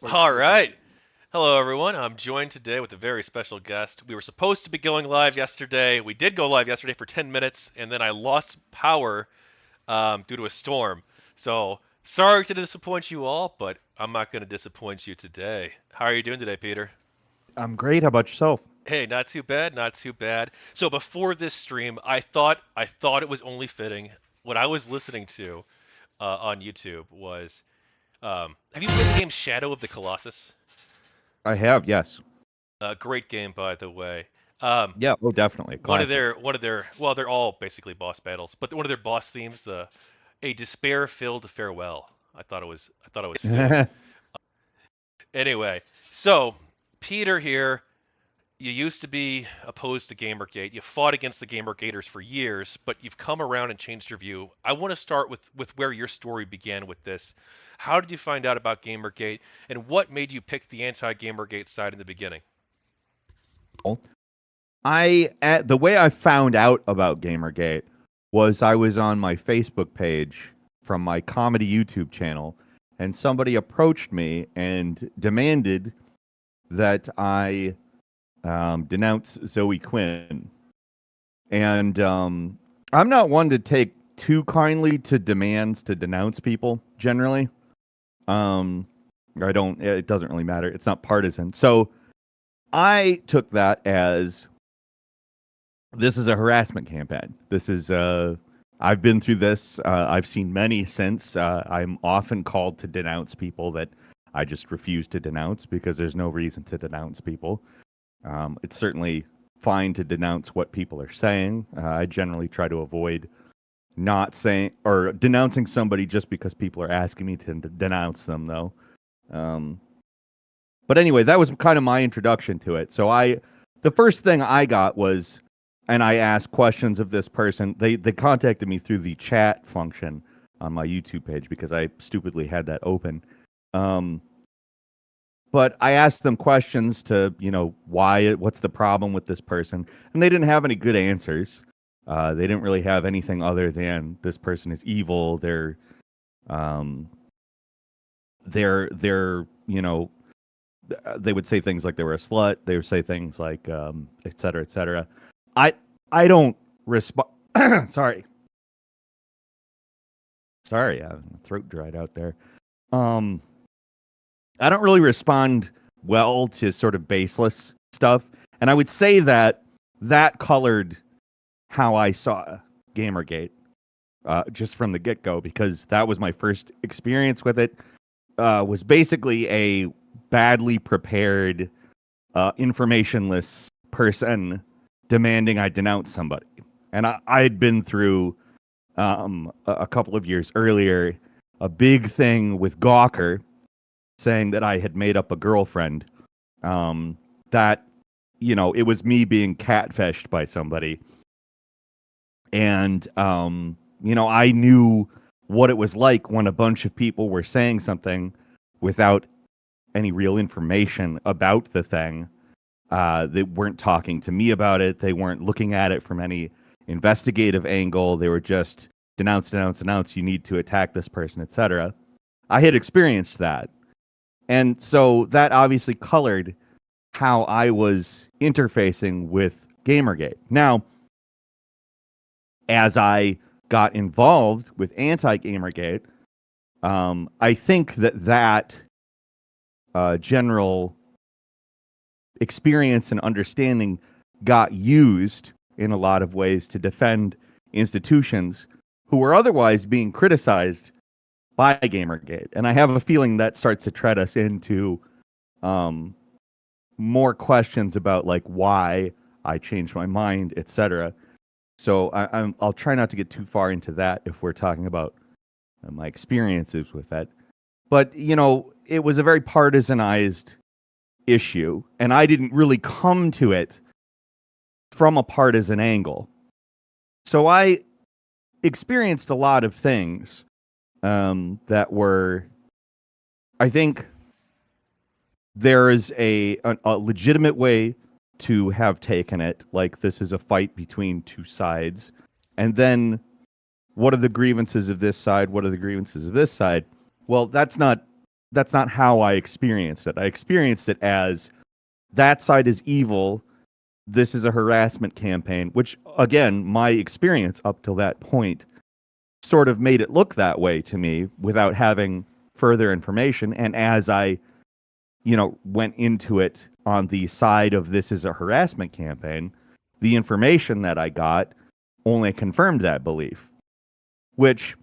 All right. Hello, everyone. I'm joined today with a very special guest. We were supposed to be going live yesterday. We did go live yesterday for 10 minutes, and then I lost power due to a storm. So, sorry to disappoint you all, but I'm not going to disappoint you today. How are you doing today, Peter? I'm great. How about yourself? Hey, not too bad, not too bad. So before this stream, I thought it was only fitting. What I was listening to on YouTube was, have you played the game Shadow of the Colossus? I have, yes. Great game, by the way. Um, Yeah, oh, definitely. Classic. well, they're all basically boss battles, but one of their boss themes, the a despair-filled farewell. I thought it was fitting. Anyway, so Peter here, you used to be opposed to GamerGate. You fought against the GamerGaters for years, but you've come around and changed your view. I want to start with where your story began with this. How did you find out about GamerGate, and what made you pick the anti-GamerGate side in the beginning? The way I found out about Gamergate was I was on my Facebook page from my comedy YouTube channel, and somebody approached me and demanded that I denounce Zoe Quinn. And I'm not one to take too kindly to demands to denounce people generally. Um, I don't, it doesn't really matter. It's not partisan. So I took that as this is a harassment campaign. This is I've been through this. I've seen many since. I'm often called to denounce people that I just refuse to denounce because there's no reason to denounce people. It's certainly fine to denounce what people are saying. I generally try to avoid not saying or denouncing somebody just because people are asking me to denounce them, though. Um, but anyway, that was kind of my introduction to it. The first thing I got was, and I asked questions of this person. They contacted me through the chat function on my YouTube page because I stupidly had that open. But I asked them questions to, what's the problem with this person, and they didn't have any good answers. They didn't really have anything other than this person is evil. Um, they're they would say things like they were a slut. They would say things like, et cetera, et cetera. I I don't respond. sorry, sorry, throat dried out there. Um, I don't really respond well to sort of baseless stuff, and I would say that that colored how I saw Gamergate just from the get go because that was my first experience with it. Was basically a badly prepared, informationless person demanding I denounce somebody. And I had been through a couple of years earlier a big thing with Gawker saying that I had made up a girlfriend. That, it was me being catfished by somebody. And, I knew what it was like when a bunch of people were saying something without any real information about the thing. They weren't talking to me about it. They weren't looking at it from any investigative angle. They were just denounce, denounce, denounce. You need to attack this person, etc. I had experienced that. And so that obviously colored how I was interfacing with Gamergate. Now, as I got involved with anti-Gamergate, I think that general experience and understanding got used in a lot of ways to defend institutions who were otherwise being criticized by Gamergate. And I have a feeling that starts to tread us into more questions about like why I changed my mind, etc. So I'll try not to get too far into that if we're talking about my experiences with that. But, it was a very partisanized issue, and I didn't really come to it from a partisan angle. So I experienced a lot of things that were, I think, there is a legitimate way to have taken it, like this is a fight between two sides, and then what are the grievances of this side? What are the grievances of this side? Well, that's not that's not how I experienced it. I experienced it as that side is evil. This is a harassment campaign, which, again, my experience up till that point sort of made it look that way to me without having further information. And as I, went into it on the side of this is a harassment campaign, the information that I got only confirmed that belief, which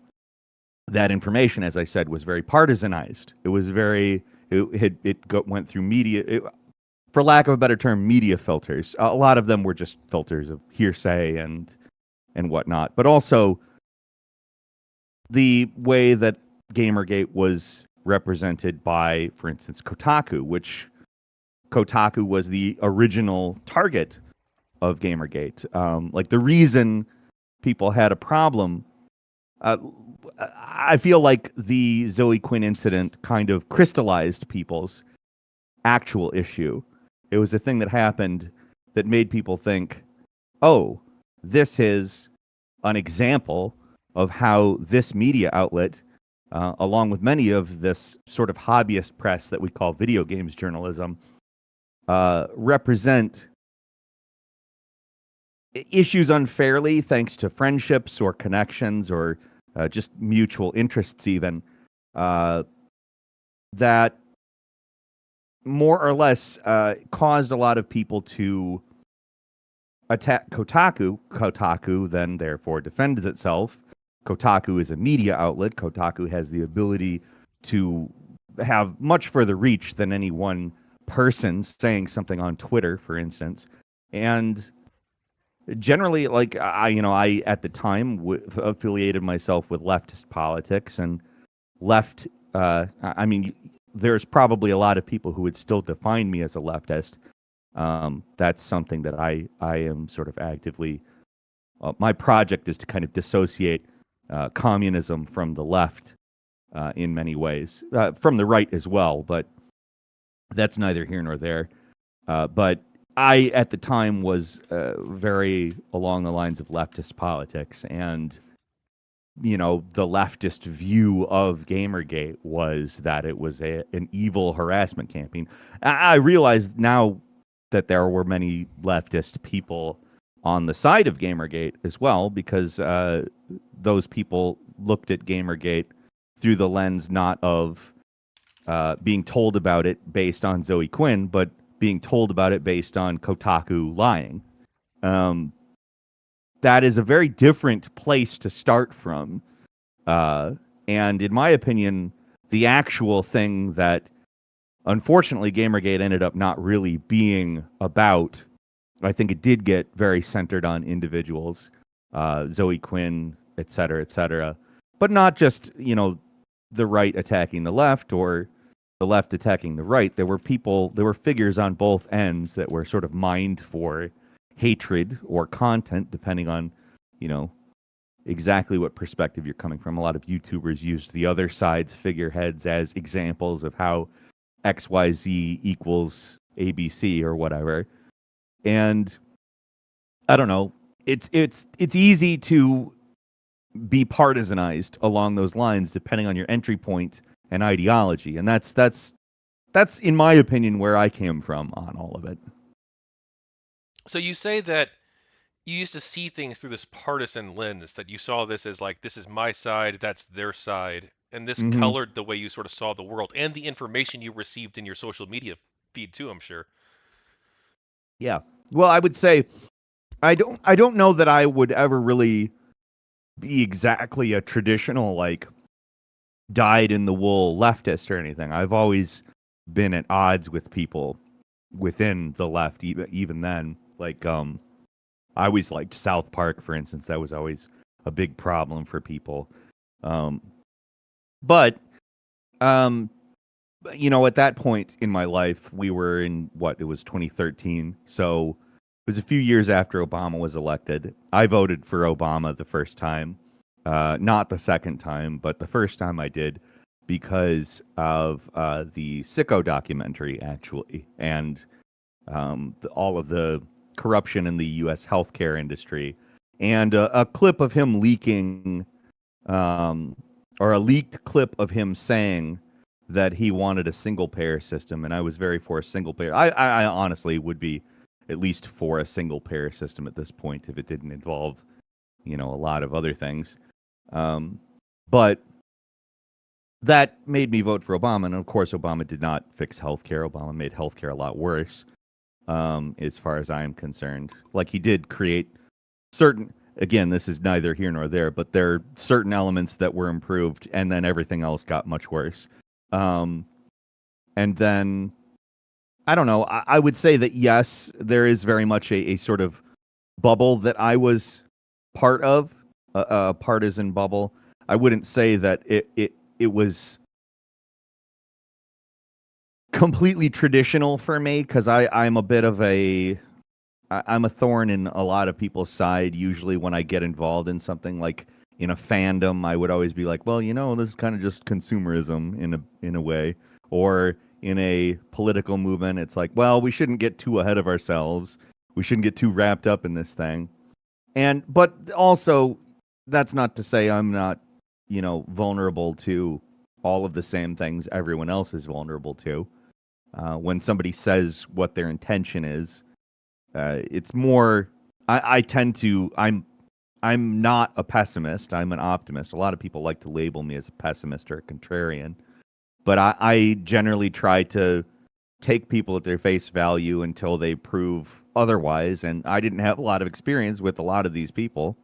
that information, as I said, was very partisanized. It was went through media, for lack of a better term, media filters. A lot of them were just filters of hearsay and whatnot, but also the way that Gamergate was represented by, for instance, Kotaku, which Kotaku was the original target of Gamergate. Like the reason people had a problem, I feel like the Zoe Quinn incident kind of crystallized people's actual issue. It was a thing that happened that made people think, oh, this is an example of how this media outlet, along with many of this sort of hobbyist press that we call video games journalism, represent issues unfairly thanks to friendships or connections or just mutual interests even, that more or less caused a lot of people to attack Kotaku. Kotaku then therefore defends itself. Kotaku is a media outlet. Kotaku has the ability to have much further reach than any one person saying something on Twitter, for instance. And generally, like I at the time affiliated myself with leftist politics and left. I mean, there's probably a lot of people who would still define me as a leftist. That's something that I am sort of actively. My project is to kind of dissociate communism from the left in many ways, from the right as well. But that's neither here nor there. But I, at the time, was very along the lines of leftist politics, and the leftist view of Gamergate was that it was an evil harassment campaign. I realize now that there were many leftist people on the side of Gamergate as well, because those people looked at Gamergate through the lens not of being told about it based on Zoe Quinn, but being told about it based on Kotaku lying. That is a very different place to start from. And in my opinion, the actual thing that unfortunately Gamergate ended up not really being about, I think it did get very centered on individuals, Zoe Quinn, et cetera, but not just, the right attacking the left or the left attacking the right. There were figures on both ends that were sort of mined for hatred or content, depending on, exactly what perspective you're coming from. A lot of YouTubers used the other side's figureheads as examples of how XYZ equals ABC or whatever. And I don't know. It's easy to be partisanized along those lines depending on your entry point and ideology. And that's in my opinion where I came from on all of it. So you say that you used to see things through this partisan lens, that you saw this as like, this is my side, that's their side, and this Mm-hmm. colored the way you sort of saw the world and the information you received in your social media feed too, I'm sure. Yeah. Well, I would say I don't know that I would ever really be exactly a traditional like dyed in the wool leftist or anything. I've always been at odds with people within the left, even then. Like, I always liked South Park, for instance. That was always a big problem for people. Um, but, um, at that point in my life, we were in it was 2013. So it was a few years after Obama was elected. I voted for Obama the first time. Not the second time, but the first time I did because of the Sicko documentary, actually, and all of the corruption in the U.S. healthcare industry, and a clip of him leaking, or a leaked clip of him saying that he wanted a single payer system, and I was very for a single payer. I honestly would be at least for a single payer system at this point if it didn't involve, a lot of other things. But that made me vote for Obama, and of course, Obama did not fix healthcare. Obama made healthcare a lot worse, as far as I am concerned. Like, he did create certain. Again, this is neither here nor there, but there are certain elements that were improved, and then everything else got much worse. And then I don't know. I would say that yes, there is very much a sort of bubble that I was part of, a partisan bubble. I wouldn't say that it was completely traditional for me, because I'm a bit of I'm a thorn in a lot of people's side. Usually when I get involved in something like in a fandom, I would always be like, well, this is kind of just consumerism in a way. Or in a political movement, it's like, well, we shouldn't get too ahead of ourselves. We shouldn't get too wrapped up in this thing. But also, that's not to say I'm not, vulnerable to all of the same things everyone else is vulnerable to. When somebody says what their intention is, it's more. I tend to. I'm not a pessimist. I'm an optimist. A lot of people like to label me as a pessimist or a contrarian, but I generally try to take people at their face value until they prove otherwise. And I didn't have a lot of experience with a lot of these people,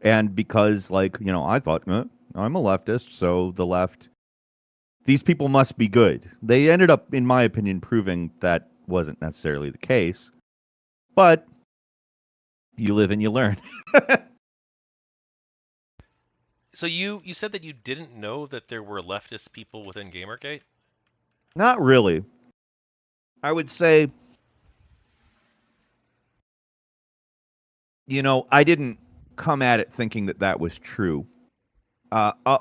and because, I thought, I'm a leftist, so the left. These people must be good. They ended up, in my opinion, proving that wasn't necessarily the case. But you live and you learn. So you said that you didn't know that there were leftist people within GamerGate? Not really. I would say, I didn't come at it thinking that was true.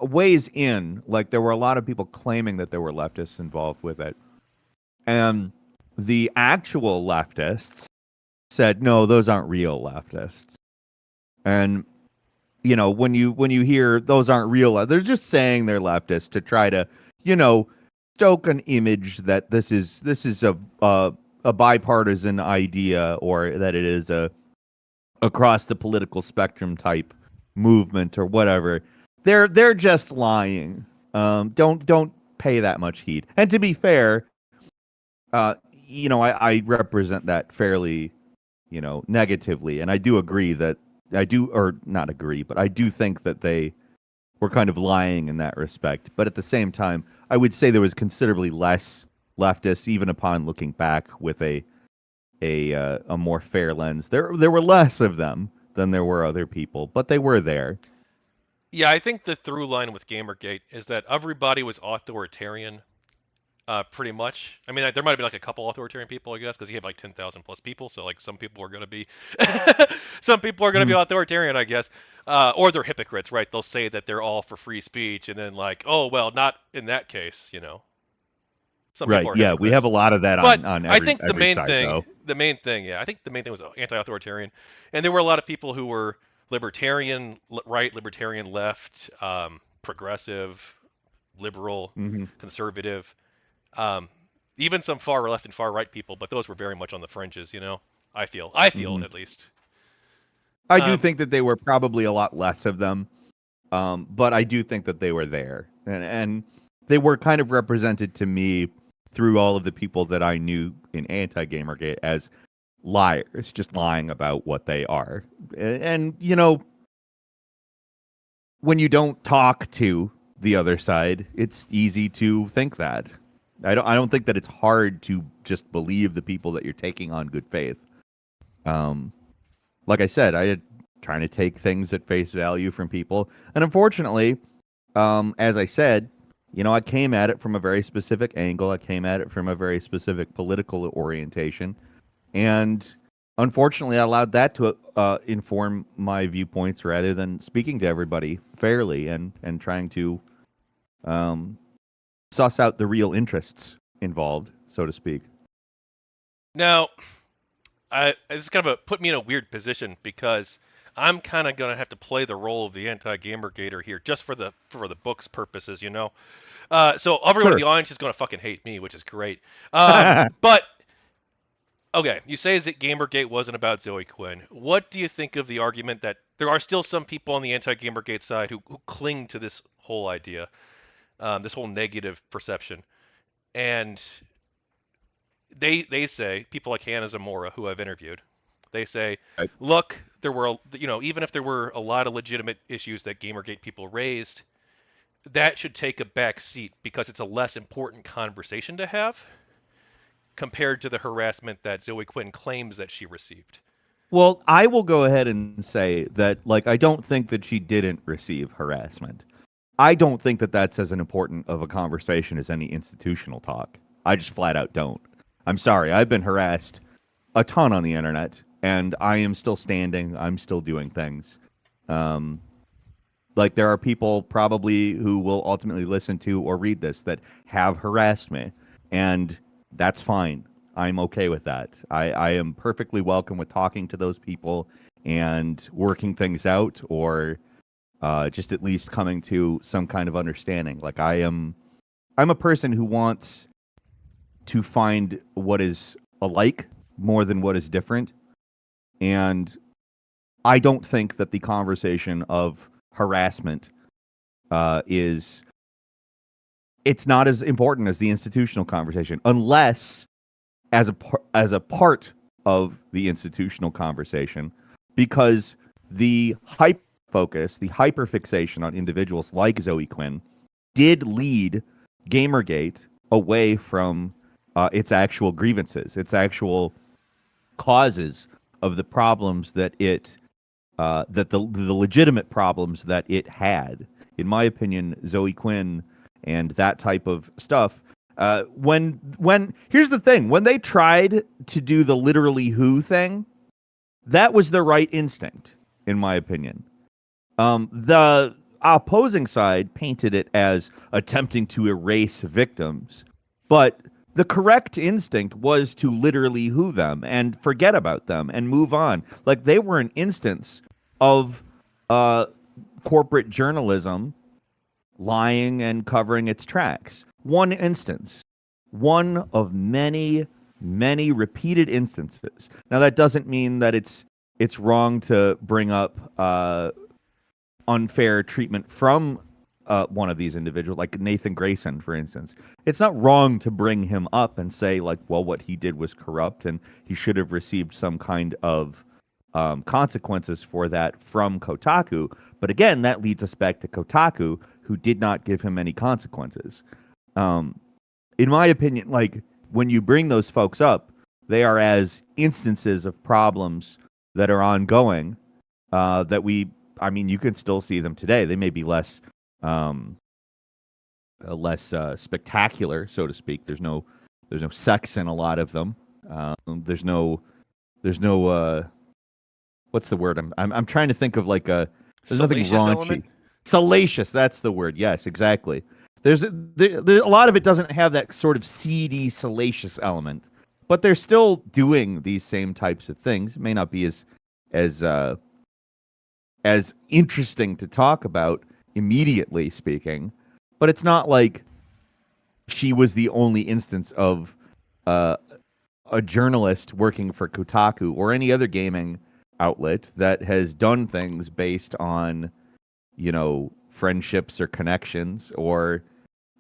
Ways in, like, there were a lot of people claiming that there were leftists involved with it. And the actual leftists said, no, those aren't real leftists. And when you hear those aren't real, they're just saying they're leftists to try to, stoke an image that this is a bipartisan idea, or that it is a across the political spectrum type movement or whatever. They're just lying. Don't pay that much heed. And to be fair, I represent that fairly, negatively, and I do agree that or not agree, but I do think that they were kind of lying in that respect. But at the same time, I would say there was considerably less leftists, even upon looking back with a more fair lens. There were less of them than there were other people, but they were there. Yeah, I think the through line with GamerGate is that everybody was authoritarian, pretty much. I mean, there might have been like a couple authoritarian people, I guess, because you have like 10,000 plus people. So like some people are going to be, some people are going to be Mm, authoritarian, I guess, or they're hypocrites, right? They'll say that they're all for free speech, and then like, oh well, not in that case, Some people right. are Yeah, we have hypocrites. a lot of that But on I every think every side, though. yeah, I think the main thing was anti-authoritarian, and there were a lot of people who were libertarian right, libertarian left, progressive, liberal, Hmm. conservative, um, even some far left and far right people, but those were very much on the fringes, I feel Hmm. at least. I do Um, think that they were probably a lot less of them, but I do think that they were there, and they were kind of represented to me through all of the people that I knew in anti-Gamergate as liars, just lying about what they are. And when you don't talk to the other side, it's easy to think that. I don't think that it's hard to just believe the people that you're taking on good faith. Um, like I said, I had trying to take things at face value from people, and unfortunately, as I said, I came at it from a very specific angle. I came at it from a very specific political orientation, and unfortunately, I allowed that to inform my viewpoints rather than speaking to everybody fairly and trying to um, suss out the real interests involved, so to speak. Now, this is kind of put me in a weird position because I'm kind of gonna have to play the role of the anti-gamergater here, just for the book's purposes, you know. So everyone in Sure. the audience is gonna fucking hate me, which is great. But okay, you say that Gamergate wasn't about Zoe Quinn. What do you think of the argument that there are still some people on the anti-Gamergate side who cling to this whole idea, this whole negative perception, and they say people like Hannah Zamora, who I've interviewed, they say, Right. look, there were even if there were a lot of legitimate issues that Gamergate people raised, that should take a back seat because it's a less important conversation to have compared to the harassment that Zoe Quinn claims that she received. Well, I will go ahead and say that, like, I don't think that she didn't receive harassment. I don't think that that's as an important of a conversation as any institutional talk. I just flat out don't. I'm sorry. I've been harassed a ton on the internet, and I am still standing. I'm still doing things. Um, like, there are people probably who will ultimately listen to or read this that have harassed me, and that's fine. I'm okay with that. I am perfectly welcome with talking to those people and working things out, or just at least coming to some kind of understanding. Like, I'm a person who wants to find what is alike more than what is different, and I don't think that the conversation of harassment is it's not as important as the institutional conversation, unless as a part of the institutional conversation, because the hype focus, the hyperfixation on individuals like Zoe Quinn, did lead GamerGate away from its actual grievances, its actual causes of the problems that the legitimate problems that it had. In my opinion, Zoe Quinn and that type of stuff. When here's the thing, when they tried to do the literally who thing, that was the right instinct, in my opinion. The opposing side painted it as attempting to erase victims, but the correct instinct was to literally who them and forget about them and move on. Like, they were an instance of uh, corporate journalism lying and covering its tracks. One instance, one of many, many repeated instances. Now, that doesn't mean that it's wrong to bring up unfair treatment from one of these individuals, like Nathan Grayson, for instance. It's not wrong to bring him up and say, like, well, what he did was corrupt and he should have received some kind of consequences for that from Kotaku. But again, that leads us back to Kotaku, who did not give him any consequences. In my opinion, like, when you bring those folks up, they are as instances of problems that are ongoing I mean, you can still see them today. They may be um, less spectacular, so to speak. There's no sex in a lot of them. There's no, what's the word? I'm trying to think of like there's nothing Salacious raunchy. element. Salacious, that's the word. Yes, exactly. There a lot of it doesn't have that sort of seedy, salacious element, but they're still doing these same types of things. It may not be as as interesting to talk about immediately speaking, but it's not like she was the only instance of uh, a journalist working for Kotaku or any other gaming outlet that has done things based on, friendships or connections or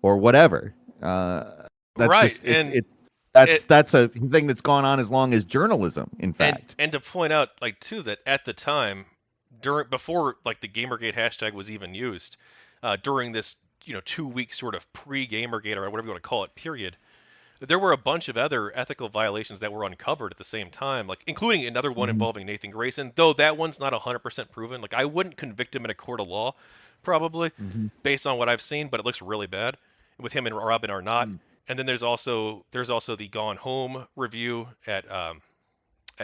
whatever. That's Right, just and it that's a thing that's gone on as long as journalism, in fact. and to point out, like, too, that at the time, during before like the Gamergate hashtag was even used, during this 2 week sort of pre-Gamergate or whatever you want to call it period, there were a bunch of other ethical violations that were uncovered at the same time, like including another one Mhm. involving Nathan Grayson, though that one's not 100% proven. Like, I wouldn't convict him in a court of law, probably, Mhm. based on what I've seen, but it looks really bad with him and Robin are not. Mm. And then there's also the Gone Home review at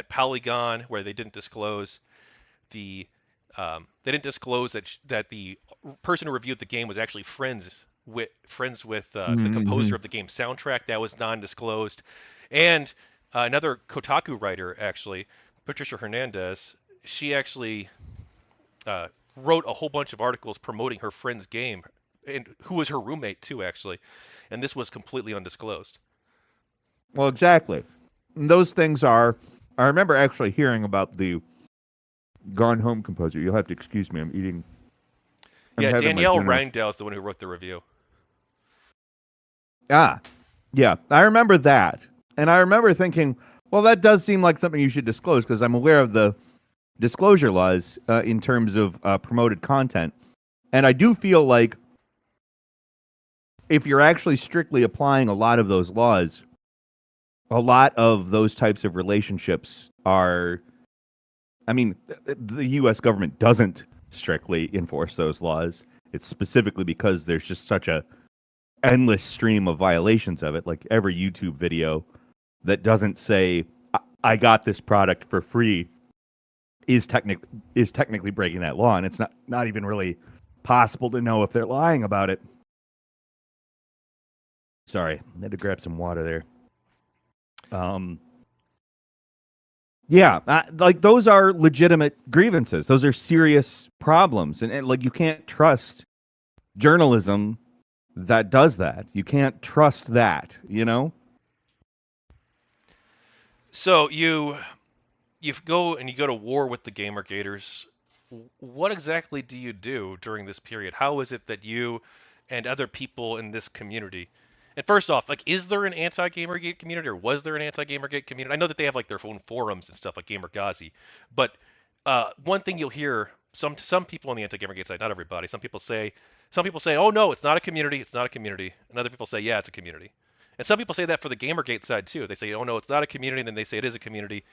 Polygon where the they didn't disclose that the person who reviewed the game was actually friends with the composer Mhm. of the game soundtrack. That was non-disclosed, and another Kotaku writer, actually, Patricia Hernandez, she actually uh, wrote a whole bunch of articles promoting her friend's game, and who was her roommate too, actually, and this was completely undisclosed. Well, exactly. Those things are. I remember actually hearing about the Gone Home composer. You'll have to excuse me. I'm eating. I'm Yeah, having my Danielle dinner. Rangdell is the one who wrote the review. Ah, yeah. I remember that, and I remember thinking, well, that does seem like something you should disclose because I'm aware of the disclosure laws in terms of promoted content, and I do feel like if you're actually strictly applying a lot of those laws, a lot of those types of relationships are. I mean, the U.S. government doesn't strictly enforce those laws. It's specifically because there's just such a endless stream of violations of it. Like every YouTube video that doesn't say "I got this product for free" is technically breaking that law, and it's not even really possible to know if they're lying about it. Sorry, I had to grab some water there. Um, yeah, like those are legitimate grievances. Those are serious problems, and like you can't trust journalism that does that. You can't trust that, you know? So you go and you go to war with the GamerGaters. What exactly do you do during this period? How is it that you and other people in this community? And first off, like, is there an anti-GamerGate community, or was there an anti-GamerGate community? I know that they have like their own forums and stuff like GamerGazi, but one thing you'll hear some people on the anti-GamerGate side, not everybody. Some people say, oh no, it's not a community, it's not a community, and other people say, yeah, it's a community. And some people say that for the GamerGate side too. They say, oh no, it's not a community, and then they say it is a community.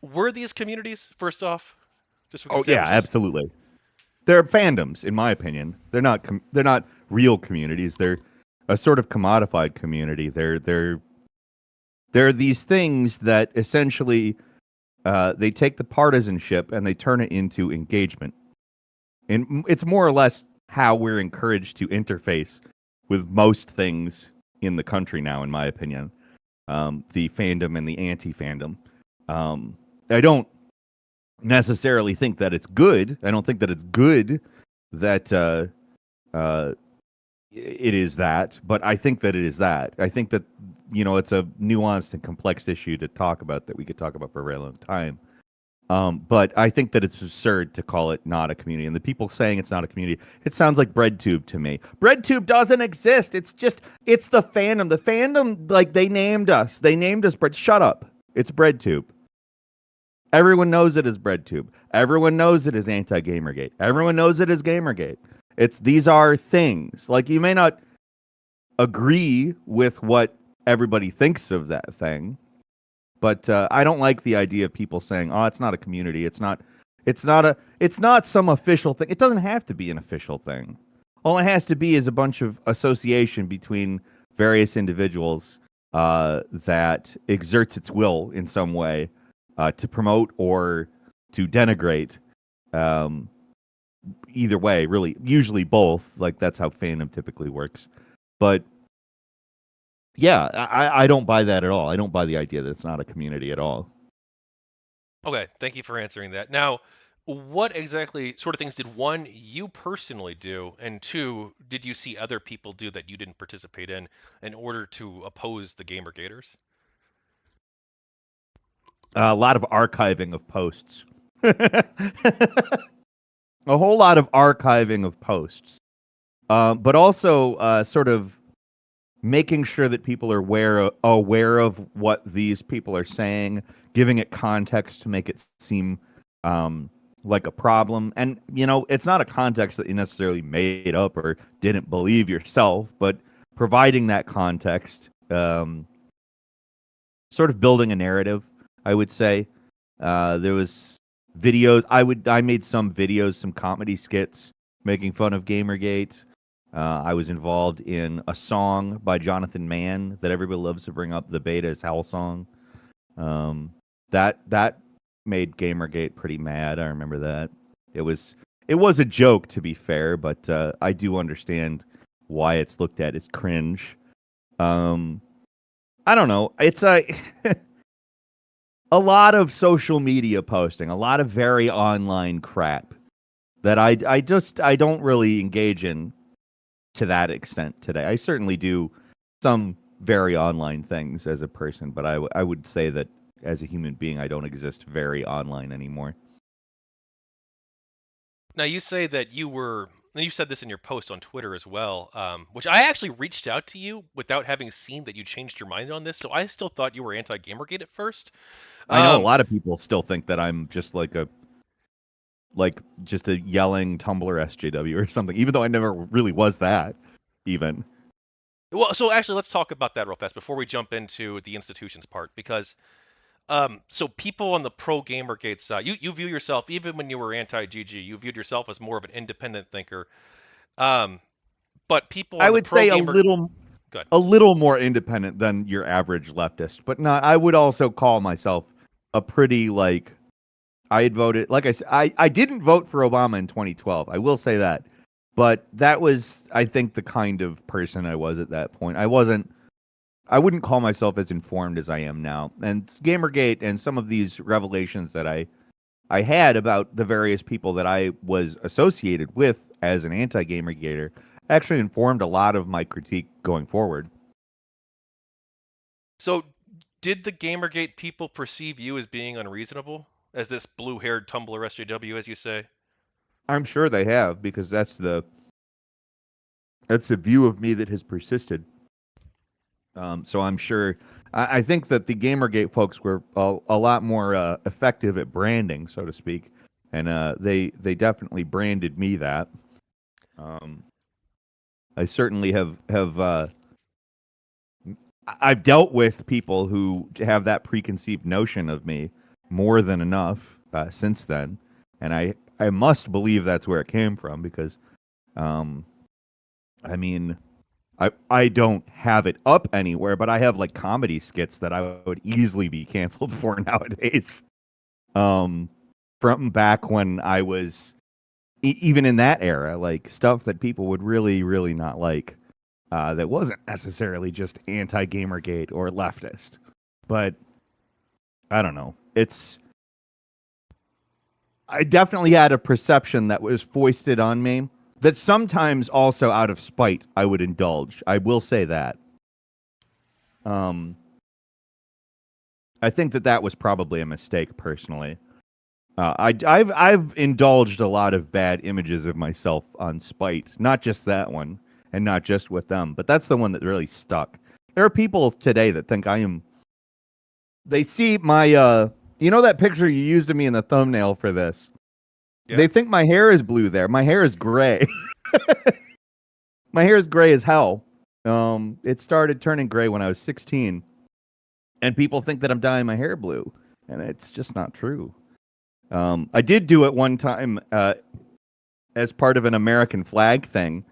Were these communities, first off, just so we can Oh yeah, establish this? absolutely. They're fandoms, in my opinion. They're not real communities. They're a sort of commodified community. They're these things that essentially they take the partisanship and they turn it into engagement. And it's more or less how we're encouraged to interface with most things in the country now, in my opinion. The fandom and the anti-fandom. I don't necessarily think that it's good. I don't think that it's good that uh, it is that, but I think that it is that. I think that it's a nuanced and complex issue to talk about that we could talk about for a very long time. But I think that it's absurd to call it not a community. And the people saying it's not a community, it sounds like BreadTube to me. BreadTube doesn't exist. It's the fandom. The fandom, like they named us. They named us Bread. Shut up. It's BreadTube. Everyone knows it as BreadTube. Everyone knows it as anti-Gamergate. Everyone knows it as Gamergate. These are things. Like you may not agree with what everybody thinks of that thing, but I don't like the idea of people saying, "Oh, it's not a community. It's not some official thing." It doesn't have to be an official thing. All it has to be is a bunch of association between various individuals that exerts its will in some way to promote or to denigrate. Um, Either way, really, usually both. Like that's how fandom typically works. But yeah, I don't buy that at all. I don't buy the idea that it's not a community at all. Okay, thank you for answering that. Now, what exactly sort of things did one you personally do, and two, did you see other people do that you didn't participate in order to oppose the GamerGaters? A lot of archiving of posts. A whole lot of archiving of posts, but also sort of making sure that people are aware of what these people are saying, giving it context to make it seem like a problem. And it's not a context that you necessarily made up or didn't believe yourself, but providing that context, sort of building a narrative. I would say there was videos. I made some videos, some comedy skits making fun of Gamergate. I was involved in a song by Jonathan Mann that everybody loves to bring up. The Beta is Howl song. Um, that made Gamergate pretty mad. I remember that. It was a joke, to be fair, but I do understand why it's looked at as cringe. Um, I don't know. It's a lot of social media posting, a lot of very online crap. that I don't really engage in to that extent today. I certainly do some very online things as a person, but I would say that as a human being, I don't exist very online anymore. Now you say that you said this in your post on Twitter as well, which I actually reached out to you without having seen that you changed your mind on this, so I still thought you were anti-Gamergate at first. I know a Um, lot of people still think that I'm just just a yelling Tumblr SJW or something, even though I never really was that. Even well, so actually, let's talk about that real fast before we jump into the institutions part, because so people on the pro Gamergate side, you view yourself, even when you were anti-GG, you viewed yourself as more of an independent thinker. Um, but people I on the would pro say gamer, good. a little more independent than your average leftist, but not. I would also call myself a pretty like I had voted. Like I said, I didn't vote for Obama in 2012. I will say that, but that was I think the kind of person I was at that point. I wasn't. I wouldn't call myself as informed as I am now. And Gamergate and some of these revelations that I had about the various people that I was associated with as an anti-Gamergater actually informed a lot of my critique going forward. So did the Gamergate people perceive you as being unreasonable, as this blue-haired Tumblr SJW, as you say? I'm sure they have because that's the view of me that has persisted. So I'm sure. I think that the GamerGate folks were a lot more effective at branding, so to speak, and they definitely branded me that. Um, I certainly have I've dealt with people who have that preconceived notion of me more than enough since then, and I must believe that's where it came from because, um, I mean, I don't have it up anywhere, but I have like comedy skits that I would easily be canceled for nowadays. Um, from back when I was even in that era, like stuff that people would really not like. That wasn't necessarily just anti-Gamergate or leftist, but I don't know. I definitely had a perception that was foisted on me that sometimes also out of spite I would indulge. I will say that. Um, I think that was probably a mistake personally. I've indulged a lot of bad images of myself on spite, not just that one, and not just with them, but that's the one that really stuck. There are people today that think I am. They see my you know that picture you used of me in the thumbnail for this. Yeah. They think my hair is blue there. My hair is gray. My hair is gray as hell. It started turning gray when I was 16, and people think that I'm dyeing my hair blue, and it's just not true. I did do it one time as part of an American flag thing,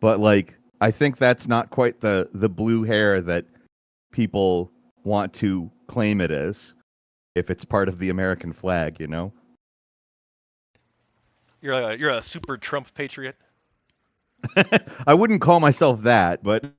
but like I think that's not quite the blue hair that people want to claim it is. If it's part of the American flag, you know. You're a super Trump patriot. I wouldn't call myself that, but